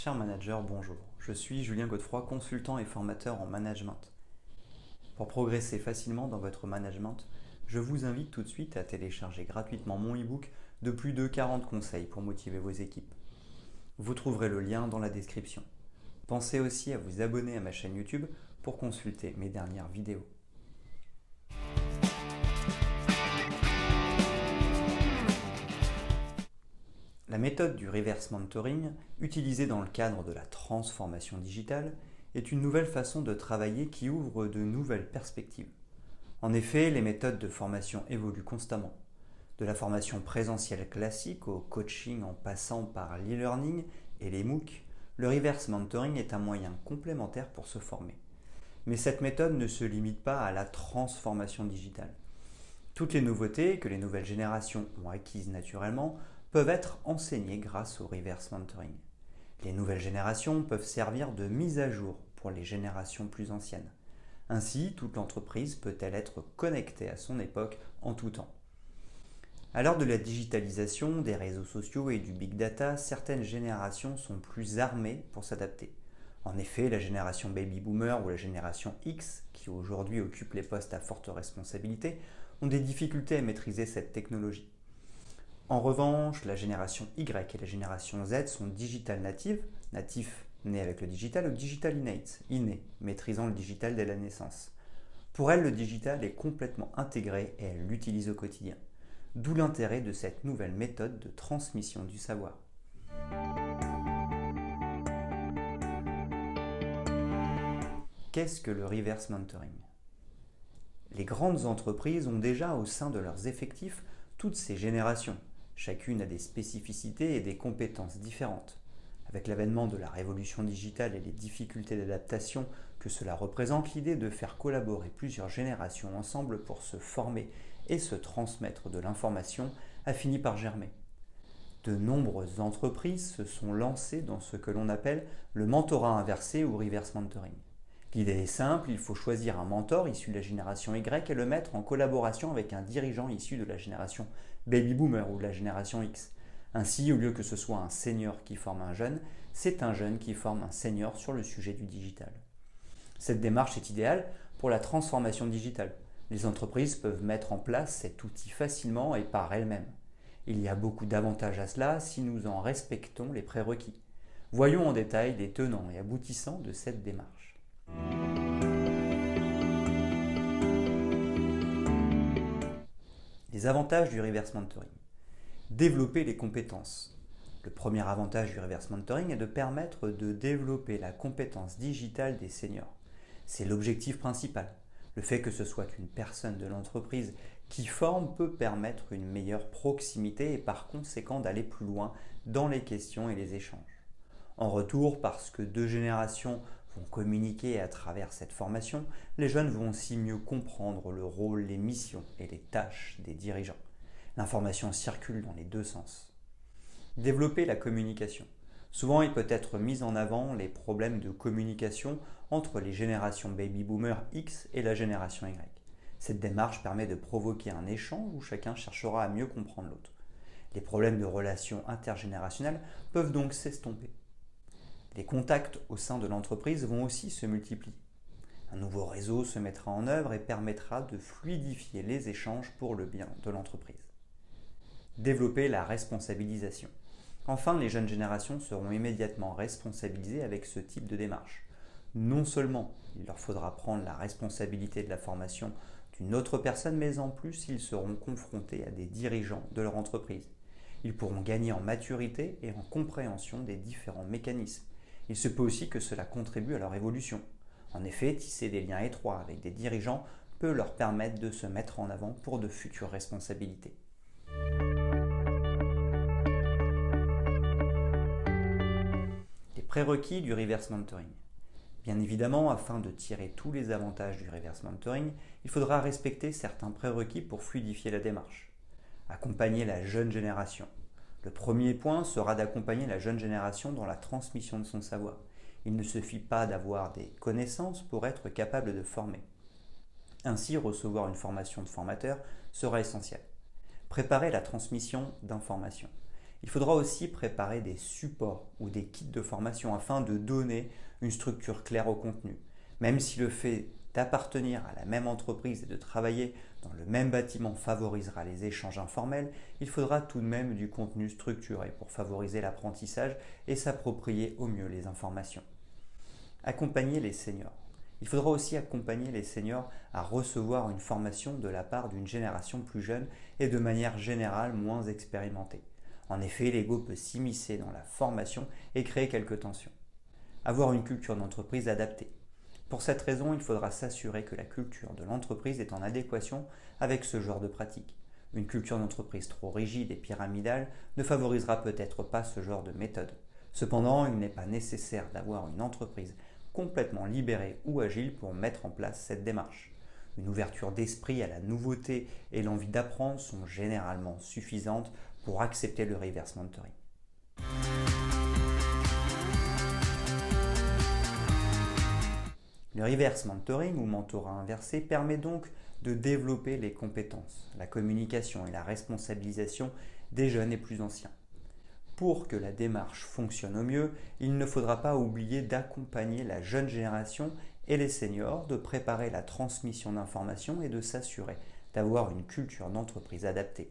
Cher manager, bonjour. Je suis Julien Godefroy, consultant et formateur en management. Pour progresser facilement dans votre management, je vous invite tout de suite à télécharger gratuitement mon e-book de plus de 40 conseils pour motiver vos équipes. Vous trouverez le lien dans la description. Pensez aussi à vous abonner à ma chaîne YouTube pour consulter mes dernières vidéos. La méthode du reverse mentoring, utilisée dans le cadre de la transformation digitale, est une nouvelle façon de travailler qui ouvre de nouvelles perspectives. En effet, les méthodes de formation évoluent constamment. De la formation présentielle classique au coaching en passant par l'e-learning et les MOOC, le reverse mentoring est un moyen complémentaire pour se former. Mais cette méthode ne se limite pas à la transformation digitale. Toutes les nouveautés que les nouvelles générations ont acquises naturellement peuvent être enseignées grâce au reverse mentoring. Les nouvelles générations peuvent servir de mise à jour pour les générations plus anciennes. Ainsi, toute l'entreprise peut-elle être connectée à son époque en tout temps. À l'heure de la digitalisation, des réseaux sociaux et du big data, certaines générations sont plus armées pour s'adapter. En effet, la génération baby boomer ou la génération X, qui aujourd'hui occupe les postes à forte responsabilité, ont des difficultés à maîtriser cette technologie. En revanche, la génération Y et la génération Z sont digital natives, natifs nés avec le digital, ou digital innate, innés, maîtrisant le digital dès la naissance. Pour elles, le digital est complètement intégré et elles l'utilisent au quotidien. D'où l'intérêt de cette nouvelle méthode de transmission du savoir. Qu'est-ce que le reverse mentoring ? Les grandes entreprises ont déjà au sein de leurs effectifs toutes ces générations. Chacune a des spécificités et des compétences différentes. Avec l'avènement de la révolution digitale et les difficultés d'adaptation que cela représente, l'idée de faire collaborer plusieurs générations ensemble pour se former et se transmettre de l'information a fini par germer. De nombreuses entreprises se sont lancées dans ce que l'on appelle le mentorat inversé ou reverse mentoring. L'idée est simple, il faut choisir un mentor issu de la génération Y et le mettre en collaboration avec un dirigeant issu de la génération baby boomer ou de la génération X. Ainsi, au lieu que ce soit un senior qui forme un jeune, c'est un jeune qui forme un senior sur le sujet du digital. Cette démarche est idéale pour la transformation digitale. Les entreprises peuvent mettre en place cet outil facilement et par elles-mêmes. Il y a beaucoup d'avantages à cela si nous en respectons les prérequis. Voyons en détail les tenants et aboutissants de cette démarche. Les avantages du reverse mentoring. Développer les compétences. Le premier avantage du reverse mentoring est de permettre de développer la compétence digitale des seniors. C'est l'objectif principal. Le fait que ce soit une personne de l'entreprise qui forme peut permettre une meilleure proximité et par conséquent d'aller plus loin dans les questions et les échanges. En retour, parce que deux générations vont communiquer à travers cette formation, les jeunes vont aussi mieux comprendre le rôle, les missions et les tâches des dirigeants. L'information circule dans les deux sens. Développer la communication. Souvent, il peut être mis en avant les problèmes de communication entre les générations baby boomer X et la génération Y. Cette démarche permet de provoquer un échange où chacun cherchera à mieux comprendre l'autre. Les problèmes de relations intergénérationnelles peuvent donc s'estomper. Les contacts au sein de l'entreprise vont aussi se multiplier. Un nouveau réseau se mettra en œuvre et permettra de fluidifier les échanges pour le bien de l'entreprise. Développer la responsabilisation. Enfin, les jeunes générations seront immédiatement responsabilisées avec ce type de démarche. Non seulement il leur faudra prendre la responsabilité de la formation d'une autre personne, mais en plus ils seront confrontés à des dirigeants de leur entreprise. Ils pourront gagner en maturité et en compréhension des différents mécanismes. Il se peut aussi que cela contribue à leur évolution. En effet, tisser des liens étroits avec des dirigeants peut leur permettre de se mettre en avant pour de futures responsabilités. Les prérequis du reverse mentoring. Bien évidemment, afin de tirer tous les avantages du reverse mentoring, il faudra respecter certains prérequis pour fluidifier la démarche. Accompagner la jeune génération. Le premier point sera d'accompagner la jeune génération dans la transmission de son savoir. Il ne suffit pas d'avoir des connaissances pour être capable de former. Ainsi, recevoir une formation de formateur sera essentiel. Préparer la transmission d'informations. Il faudra aussi préparer des supports ou des kits de formation afin de donner une structure claire au contenu. Même si le fait d'appartenir à la même entreprise et de travailler dans le même bâtiment favorisera les échanges informels, il faudra tout de même du contenu structuré pour favoriser l'apprentissage et s'approprier au mieux les informations. Accompagner les seniors. Il faudra aussi accompagner les seniors à recevoir une formation de la part d'une génération plus jeune et de manière générale moins expérimentée. En effet, l'ego peut s'immiscer dans la formation et créer quelques tensions. Avoir une culture d'entreprise adaptée. Pour cette raison, il faudra s'assurer que la culture de l'entreprise est en adéquation avec ce genre de pratique. Une culture d'entreprise trop rigide et pyramidale ne favorisera peut-être pas ce genre de méthode. Cependant, il n'est pas nécessaire d'avoir une entreprise complètement libérée ou agile pour mettre en place cette démarche. Une ouverture d'esprit à la nouveauté et l'envie d'apprendre sont généralement suffisantes pour accepter le reverse mentoring. Le reverse mentoring ou mentorat inversé permet donc de développer les compétences, la communication et la responsabilisation des jeunes et plus anciens. Pour que la démarche fonctionne au mieux, il ne faudra pas oublier d'accompagner la jeune génération et les seniors, de préparer la transmission d'informations et de s'assurer d'avoir une culture d'entreprise adaptée.